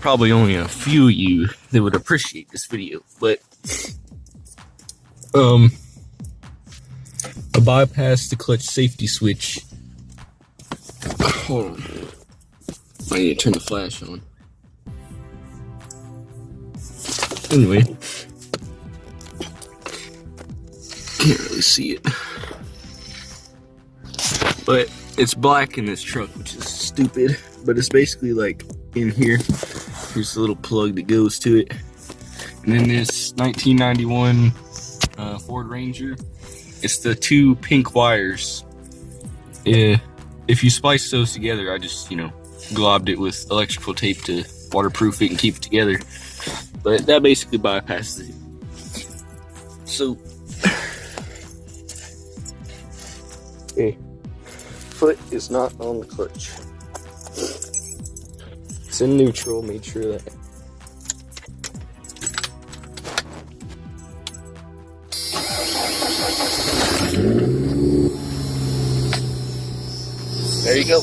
probably only a few of you that would appreciate this video, but I bypassed the clutch safety switch. Hold on, I need to turn the flash on. Anyway, can't really see it, but it's black in this truck, which is stupid, but it's basically like in here. Here's the little plug that goes to it, and then this 1991 Ford Ranger, it's the two pink wires. If you splice those together, I just, you know, globbed it with electrical tape to waterproof it and keep it together, but that basically bypasses it. So okay, foot is not on the clutch. It's in neutral, made sure that. There you go.